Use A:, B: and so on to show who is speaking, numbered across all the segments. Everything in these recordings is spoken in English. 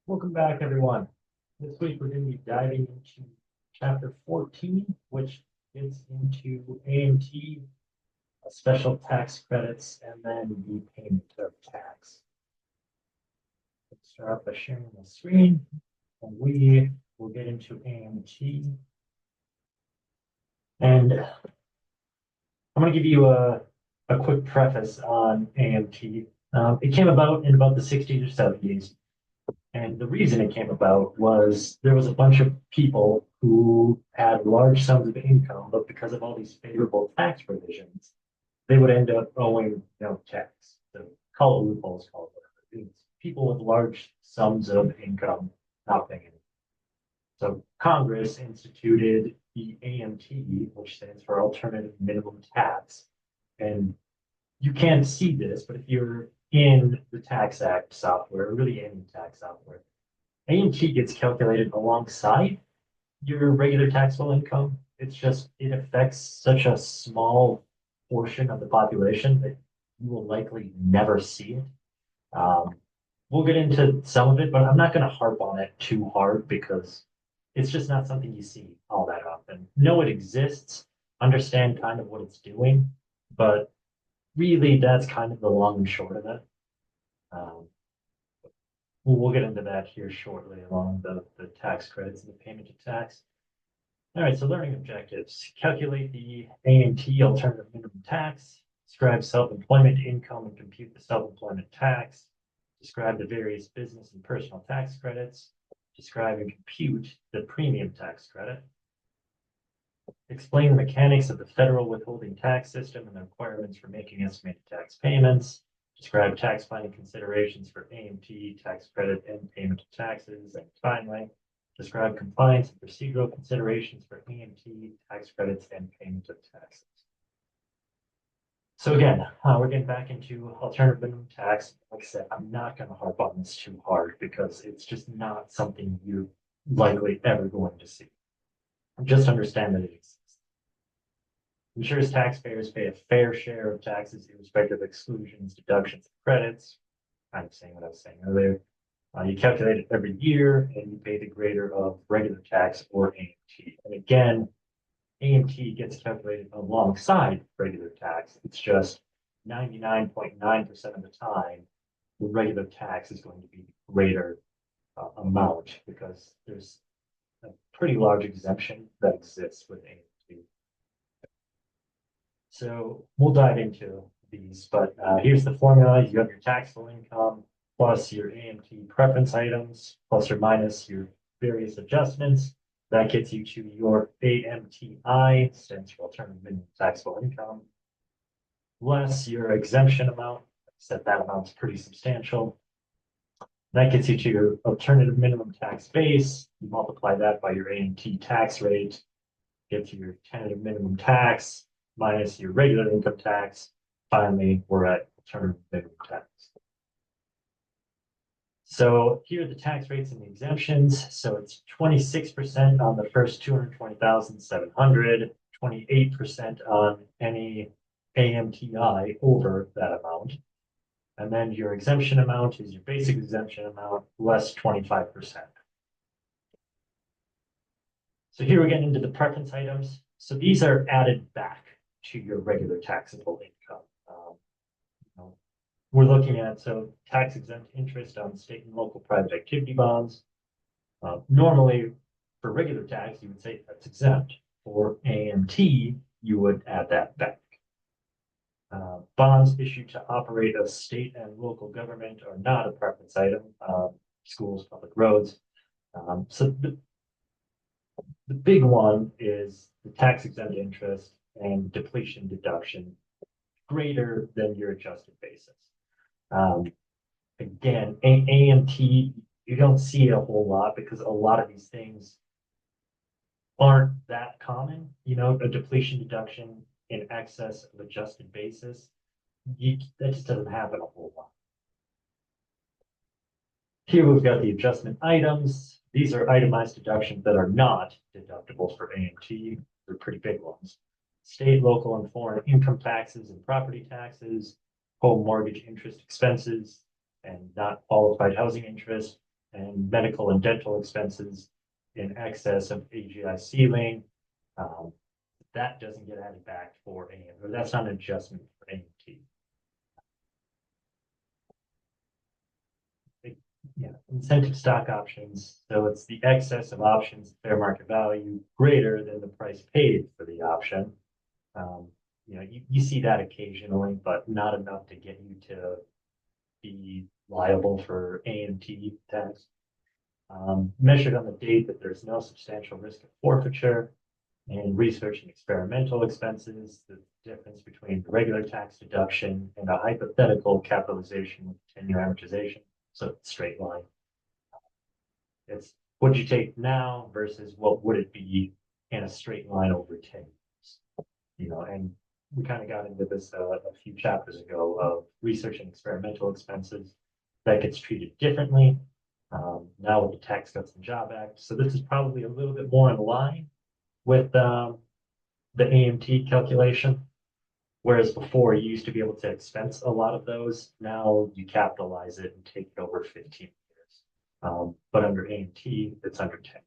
A: Welcome back, everyone. This week we're going to be diving into chapter 14, which gets into AMT, special tax credits, and then the payment of tax. Let's start off by sharing the screen, and we will get into AMT. And I'm going to give you a quick preface on AMT. It came about in about the 60s or 70s. And the reason it came about was there was a bunch of people who had large sums of income, but because of all these favorable tax provisions, they would end up owing no tax. So call it loopholes, call it whatever. It's people with large sums of income not paying it. So Congress instituted the AMT, which stands for Alternative Minimum Tax. And you can't see this, but if you're in the Tax Act software, really any tax software, AMT gets calculated alongside your regular taxable income. It's just, it affects such a small portion of the population that you will likely never see it. Um, we'll get into some of it, but I'm not going to harp on it too hard because it's just not something you see all that often. Know it exists, understand kind of what it's doing, but really that's kind of the long and short of it. Um, we'll get into that here shortly along the tax credits and the payment of tax. All right, so learning objectives. Calculate the AMT, alternative minimum tax, describe self-employment income and compute the self-employment tax, describe the various business and personal tax credits, describe and compute the premium tax credit, explain the mechanics of the federal withholding tax system and the requirements for making estimated tax payments, describe tax planning considerations for AMT, tax credit, and payment of taxes, and finally, describe compliance and procedural considerations for AMT, tax credits, and payment of taxes. So again, we're getting back into alternative minimum tax. Like I said, I'm not going to harp on this too hard because it's just not something you're likely ever going to see. Just understand that it exists. Ensures taxpayers pay a fair share of taxes irrespective of exclusions, deductions, and credits. Kind of saying what I was saying earlier. You calculate it every year and you pay the greater of regular tax or AMT. And again, AMT gets calculated alongside regular tax. It's just 99.9% of the time, the regular tax is going to be the greater amount because there's a pretty large exemption that exists with AMT. So we'll dive into these, but here's the formula. You have your taxable income plus your AMT preference items, plus or minus your various adjustments. That gets you to your AMTI, stands for alternative minimum taxable income, less your exemption amount. I said that amount's pretty substantial. That gets you to your alternative minimum tax base. You multiply that by your AMT tax rate, get to your tentative minimum tax, minus your regular income tax. Finally, we're at alternative minimum tax. So here are the tax rates and the exemptions. So it's 26% on the first 220,700, 28% on any AMTI over that amount. And then your exemption amount is your basic exemption amount less 25%. So here we're getting into the preference items. So these are added back to your regular taxable income. We're looking at tax exempt interest on state and local private activity bonds. Normally, for regular tax, you would say that's exempt. For AMT, you would add that back. Bonds issued to operate a state and local government are not a preference item. Schools, public roads. So the big one is the tax exempt interest and depletion deduction greater than your adjusted basis. Again, AMT, you don't see it a whole lot because a lot of these things aren't that common. You know, a depletion deduction in excess of adjusted basis, that just doesn't happen a whole lot. Here we've got the adjustment items. These are itemized deductions that are not deductible for AMT. They're pretty big ones. State, local, and foreign income taxes and property taxes, home mortgage interest expenses, and not qualified housing interest, and medical and dental expenses in excess of AGI ceiling. Um, that doesn't get added back for AM, or that's not an adjustment for AMT. Yeah, incentive stock options. So it's the excess of options fair market value greater than the price paid for the option. Um, you see that occasionally, but not enough to get you to be liable for AMT tax. Measured on the date that there's no substantial risk of forfeiture, and research and experimental expenses, the difference between the regular tax deduction and a hypothetical capitalization with 10-year amortization. So straight line. It's what you take now versus what would it be in a straight line over 10 years. And we kind of got into this a few chapters ago of research and experimental expenses that gets treated differently now with the Tax Cuts and Job Act. So this is probably a little bit more in line with the AMT calculation. Whereas before you used to be able to expense a lot of those, now you capitalize it and take it over 15 years. But under AMT, it's under 10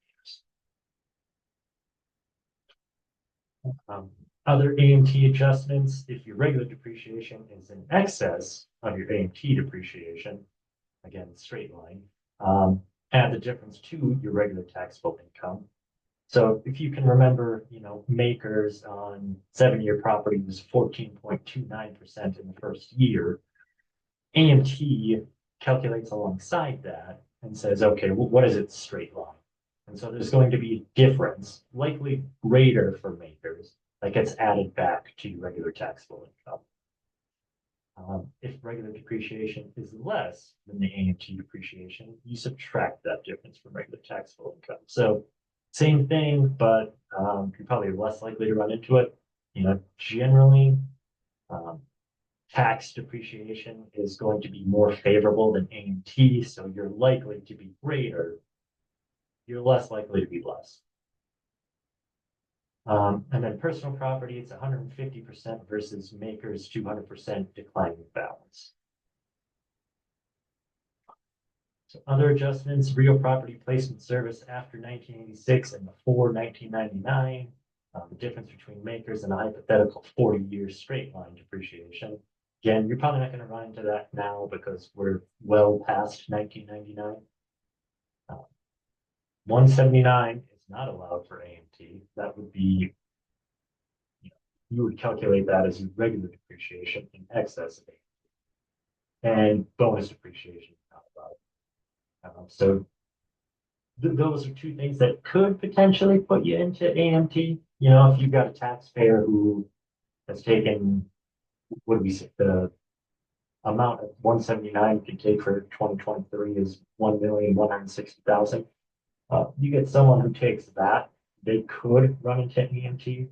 A: years. Other AMT adjustments, if your regular depreciation is in excess of your AMT depreciation, again, straight line, add the difference to your regular taxable income. So if you can remember, Makers on 7-year property was 14.29% in the first year. AMT calculates alongside that and says, okay, well, what is its straight line? And so there's going to be a difference, likely greater for Makers, that gets added back to your regular taxable income. If regular depreciation is less than the AMT depreciation, you subtract that difference from regular taxable income. So same thing, but you're probably less likely to run into it. Generally, tax depreciation is going to be more favorable than AMT, so you're likely to be greater. You're less likely to be less. And then personal property, it's 150% versus Makers 200% declining balance. So other adjustments, real property placement service after 1986 and before 1999. The difference between Makers and a hypothetical 40-year straight line depreciation. Again, you're probably not going to run into that now because we're well past 1999. 179 is not allowed for AMT. That would be, you would calculate that as your regular depreciation in excess of AMT. And bonus depreciation is not allowed. So those are two things that could potentially put you into AMT. If you've got a taxpayer who has taken, what do we say, the amount of 179 can take for 2023 is 1,160,000. You get someone who takes that, they could run into AMT.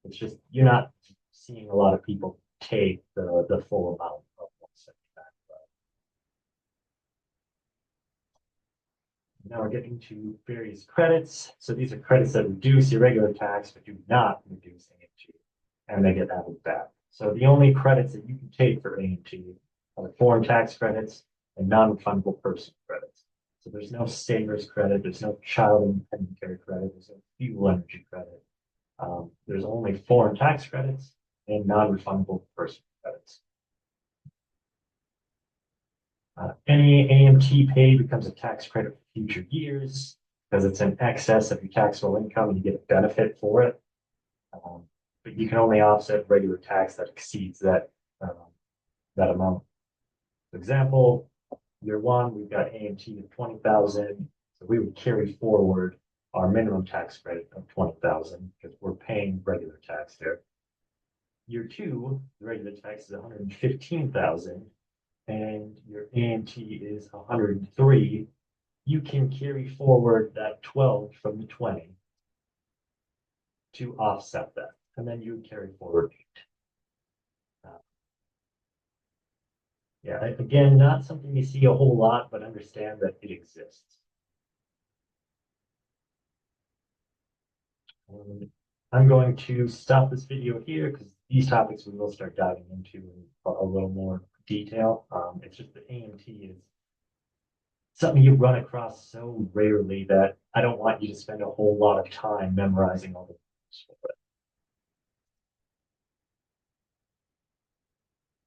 A: It's just you're not seeing a lot of people take the full amount of 179. Now we're getting to various credits. So these are credits that reduce your regular tax, but do not reduce AMT, and they get added back. So the only credits that you can take for AMT are foreign tax credits and non-refundable person credits. So there's no savers credit, there's no child independent care credit, there's no fuel energy credit. There's only foreign tax credits and non-refundable person credits. Any AMT paid becomes a tax credit for future years because it's in excess of your taxable income and you get a benefit for it. But you can only offset regular tax that exceeds that amount. For example, year one, we've got AMT of 20,000, so we would carry forward our minimum tax credit of 20,000 because we're paying regular tax there. Year two, the regular tax is 115,000, and your AMT is 103. You can carry forward that 12 from the 20 to offset that, and then you would carry forward 8. Yeah, again, not something you see a whole lot, but understand that it exists. I'm going to stop this video here because these topics we will start diving into in a little more detail. It's just that AMT is something you run across so rarely that I don't want you to spend a whole lot of time memorizing all the rules.